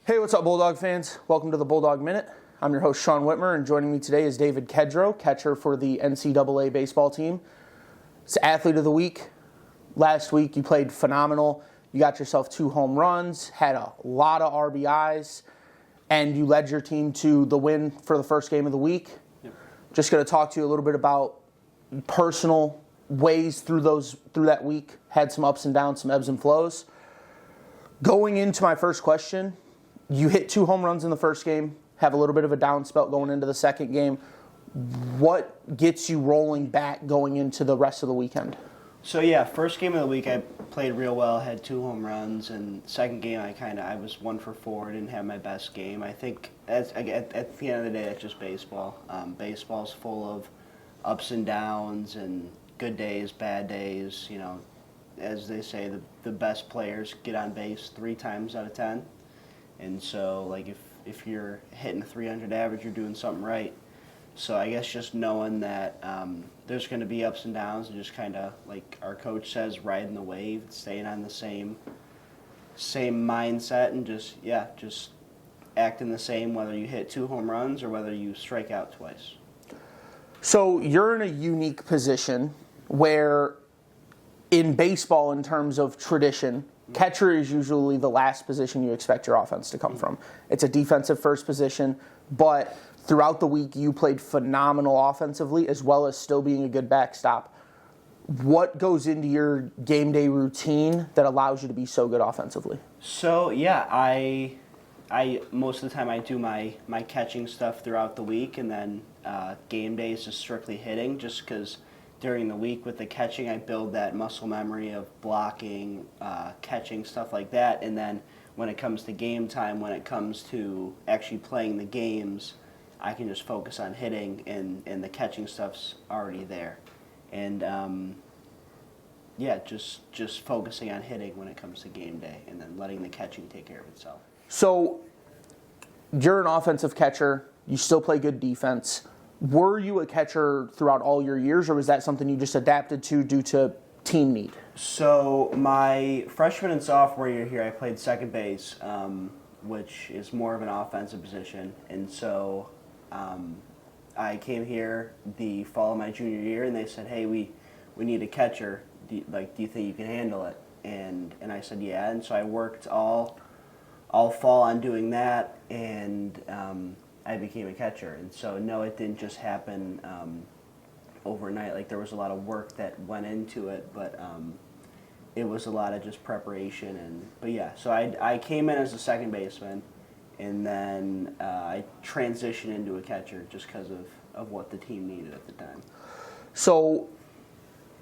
Hey, what's up, Bulldog fans? Welcome to the Bulldog Minute. I'm your host, Shawn Witmer, and joining me today is David Kedrow, catcher for the NCAA baseball team. It's Athlete of the Week. Last week, you played phenomenal. You got yourself 2 home runs, had a lot of RBIs, and you led your team to the win for the first game of the week. Yep. Just going to talk to you a little bit about personal ways through that week. Had some ups and downs, some ebbs and flows. Going into my first question, you hit 2 home runs in the first game, have a little bit of a down spell going into the second game. What gets you rolling back going into the rest of the weekend? So first game of the week I played real well, had 2 home runs, and second game I was 1 for 4, didn't have my best game. I think at the end of the day, it's just baseball. Baseball's full of ups and downs and good days, bad days. You know, as they say, the best players get on base 3 times out of 10. And so, like, if you're hitting a 300 average, you're doing something right. So I guess just knowing that there's going to be ups and downs, and just kind of, like our coach says, riding the wave, staying on the same mindset, and just acting the same whether you hit 2 home runs or whether you strike out twice. So you're in a unique position where in baseball, in terms of tradition, catcher is usually the last position you expect your offense to come from. It's a defensive first position, but throughout the week you played phenomenal offensively as well as still being a good backstop. What goes into your game day routine that allows you to be so good offensively? So I most of the time I do my catching stuff throughout the week, and then game day is just strictly hitting, just because during the week with the catching, I build that muscle memory of blocking, catching, stuff like that. And then when it comes to game time, when it comes to actually playing the games, I can just focus on hitting, and the catching stuff's already there. And just focusing on hitting when it comes to game day, and then letting the catching take care of itself. So you're an offensive catcher. You still play good defense. Were you a catcher throughout all your years, or was that something you just adapted to due to team need? So my freshman and sophomore year here, I played second base, which is more of an offensive position. And so I came here the fall of my junior year, and they said, hey, we need a catcher. Do you think you can handle it? And I said, yeah. And so I worked all fall on doing that, and I became a catcher. And so, no, it didn't just happen overnight. Like, there was a lot of work that went into it, but it was a lot of just preparation. So I came in as a second baseman, and then I transitioned into a catcher just because of what the team needed at the time. So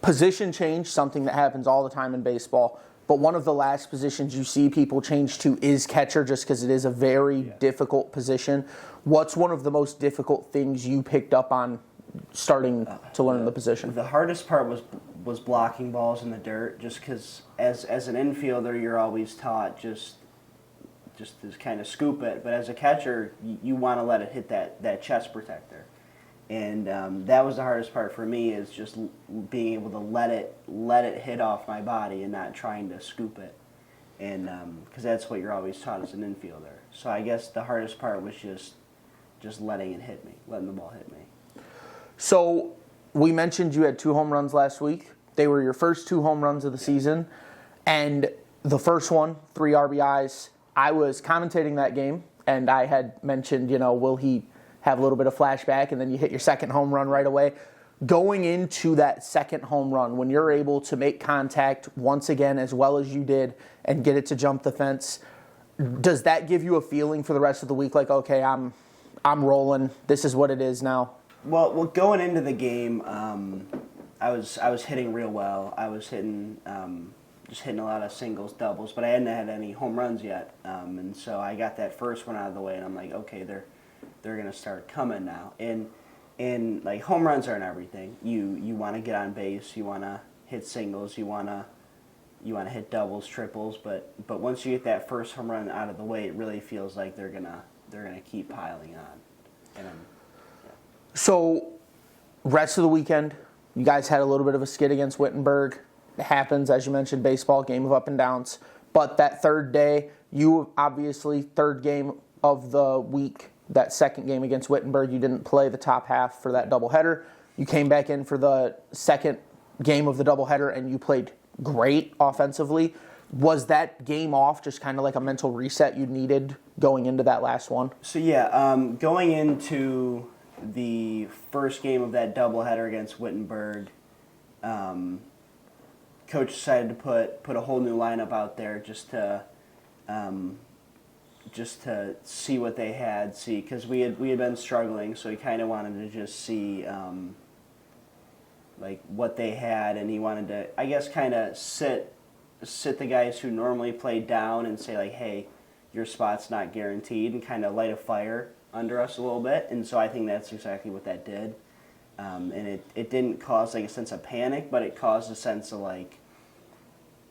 position change, something that happens all the time in baseball. But one of the last positions you see people change to is catcher, just because it is a very difficult position. What's one of the most difficult things you picked up on starting to learn the position? The hardest part was blocking balls in the dirt, just because as an infielder, you're always taught just to kind of scoop it. But as a catcher, you want to let it hit that chest protector. And that was the hardest part for me, is just being able to let it hit off my body and not trying to scoop it. And because that's what you're always taught as an infielder. So I guess the hardest part was just letting it hit me, letting the ball hit me. So we mentioned you had 2 home runs last week. They were your first 2 home runs of the season. And the first one, 3 RBIs. I was commentating that game, and I had mentioned, will he have a little bit of flashback, and then you hit your second home run right away. Going into that second home run, when you're able to make contact once again as well as you did and get it to jump the fence, does that give you a feeling for the rest of the week, like, okay, I'm rolling, this is what it is now? Well, going into the game, I was hitting real well. I was hitting a lot of singles, doubles, but I hadn't had any home runs yet. And so I got that first one out of the way, and I'm like, okay, they're going to start coming now. And like, home runs aren't everything. You want to get on base, you want to hit singles, you want to hit doubles, triples, but once you get that first home run out of the way, it really feels like they're going to keep piling on. And So rest of the weekend, you guys had a little bit of a skid against Wittenberg. It happens, as you mentioned, baseball, game of up and downs. But that third day, You obviously, third game of the week, that second game against Wittenberg, you didn't play the top half for that doubleheader. You came back in for the second game of the doubleheader, and you played great offensively. Was that game off just kind of like a mental reset you needed going into that last one? So going into the first game of that doubleheader against Wittenberg, coach decided to put a whole new lineup out there just to see what they had, because we had been struggling, so he kind of wanted to just see like what they had, and he wanted to, I guess, kind of sit the guys who normally play down and say like, hey, your spot's not guaranteed, and kind of light a fire under us a little bit. And so I think that's exactly what that did. And it didn't cause like a sense of panic, but it caused a sense of like,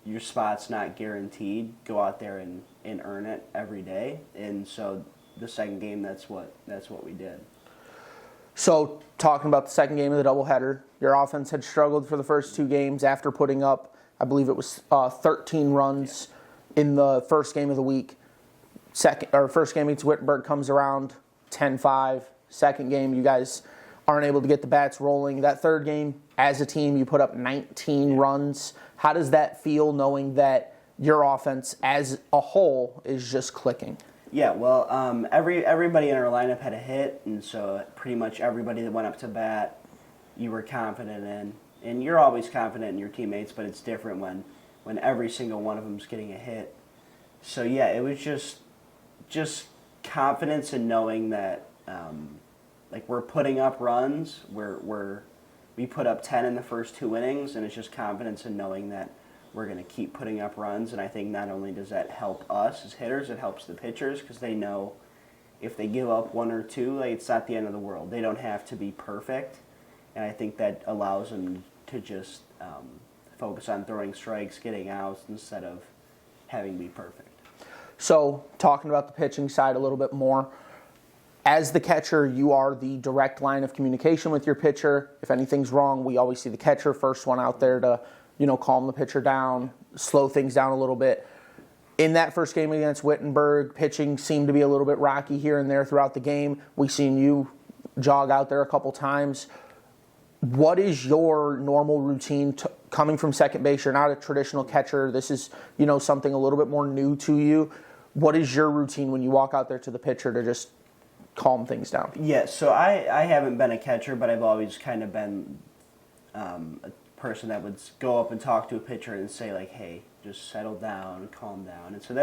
your spot's not guaranteed. Go out there and earn it every day. And so the second game, that's what we did. So talking about the second game of the doubleheader, your offense had struggled for the first two games after putting up, I believe it was 13 runs in the first game of the week. First game against Wittenberg comes around 10-5. Second game, you guys aren't able to get the bats rolling. That third game, as a team, you put up 19 runs. How does that feel knowing that your offense as a whole is just clicking? Yeah, well, everybody in our lineup had a hit, and so pretty much everybody that went up to bat, you were confident in. And you're always confident in your teammates, but it's different when every single one of them's getting a hit. So yeah, it was just confidence in knowing that like we're putting up runs. We put up 10 in the first two innings, and it's just confidence in knowing that we're going to keep putting up runs. And I think not only does that help us as hitters, it helps the pitchers, because they know if they give up one or two, like, it's not the end of the world. They don't have to be perfect. And I think that allows them to just focus on throwing strikes, getting outs, instead of having to be perfect. So, talking about the pitching side a little bit more, as the catcher, you are the direct line of communication with your pitcher. If anything's wrong, we always see the catcher first one out there to, calm the pitcher down, slow things down a little bit. In that first game against Wittenberg, pitching seemed to be a little bit rocky here and there throughout the game. We've seen you jog out there a couple times. What is your normal routine coming from second base? You're not a traditional catcher. This is, something a little bit more new to you. What is your routine when you walk out there to the pitcher to just calm things down? Yeah, so I haven't been a catcher, but I've always kind of been a person that would go up and talk to a pitcher and say like, hey, just settle down, calm down. And so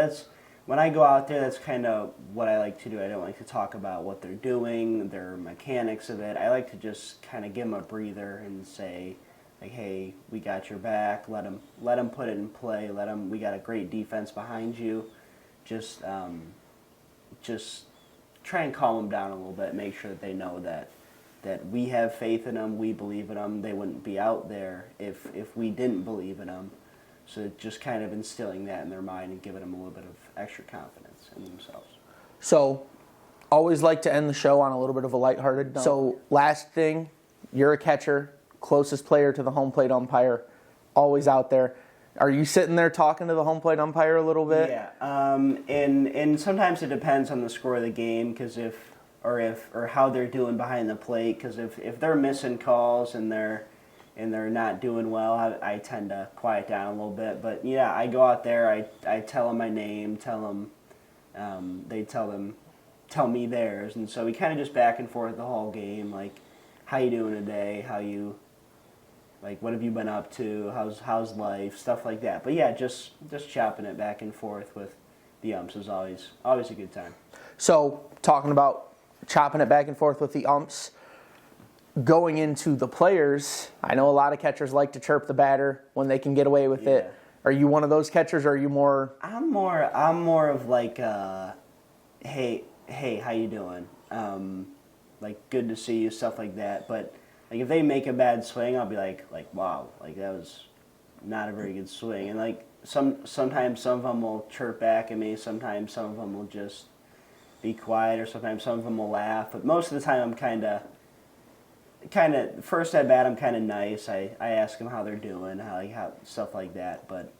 when I go out there, that's kind of what I like to do. I don't like to talk about what they're doing, their mechanics of it. I like to just kind of give them a breather and say, like, hey, we got your back. Let them put it in play. We got a great defense behind you. Just try and calm them down a little bit. Make sure that they know that we have faith in them. We believe in them. They wouldn't be out there if we didn't believe in them. So just kind of instilling that in their mind and giving them a little bit of extra confidence in themselves. So, always like to end the show on a little bit of a lighthearted note. So, last thing, you're a catcher, closest player to the home plate umpire, always out there. Are you sitting there talking to the home plate umpire a little bit? Yeah, and sometimes it depends on the score of the game, or how they're doing behind the plate. Because if they're missing calls and they're not doing well, I tend to quiet down a little bit. But yeah, I go out there, I tell them my name, they tell me theirs, and so we kind of just back and forth the whole game, like, how you doing today, what have you been up to, how's life, stuff like that. But yeah, just chopping it back and forth with the umps is always a good time. So, talking about chopping it back and forth with the umps, going into the players, I know a lot of catchers like to chirp the batter when they can get away with it. Are you one of those catchers, or are you more? I'm more of like, hey, how you doing? Like, good to see you, stuff like that. But like, if they make a bad swing, I'll be like, wow, like, that was not a very good swing. And like, sometimes some of them will chirp back at me. Sometimes some of them will just be quiet, or sometimes some of them will laugh. But most of the time, I'm kind of first at bat, I'm kind of nice. I ask them how they're doing, how stuff like that. But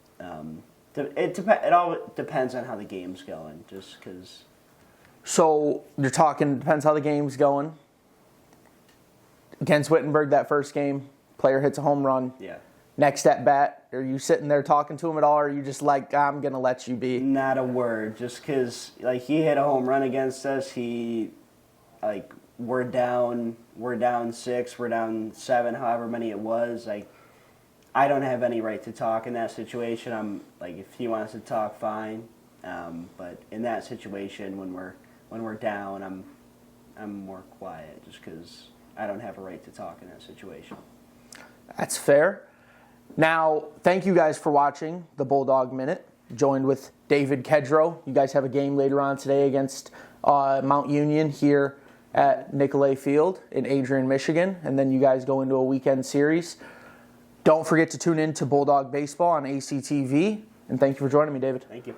It all depends on how the game's going, just because. So you're talking, depends how the game's going. Against Wittenberg, that first game, player hits a home run. Yeah. Next at bat, are you sitting there talking to him at all, or are you just like, I'm going to let you be? Not a word, just because like he hit a home run against us. We're down 6, we're down 7, however many it was. Like, I don't have any right to talk in that situation. I'm like, if he wants to talk, fine. But in that situation, when we're down, I'm more quiet, just because I don't have a right to talk in that situation. That's fair. Now, thank you guys for watching the Bulldog Minute. Joined with David Kedrow. You guys have a game later on today against Mount Union here at Nicolay Field in Adrian, Michigan. And then you guys go into a weekend series. Don't forget to tune in to Bulldog Baseball on ACTV. And thank you for joining me, David. Thank you.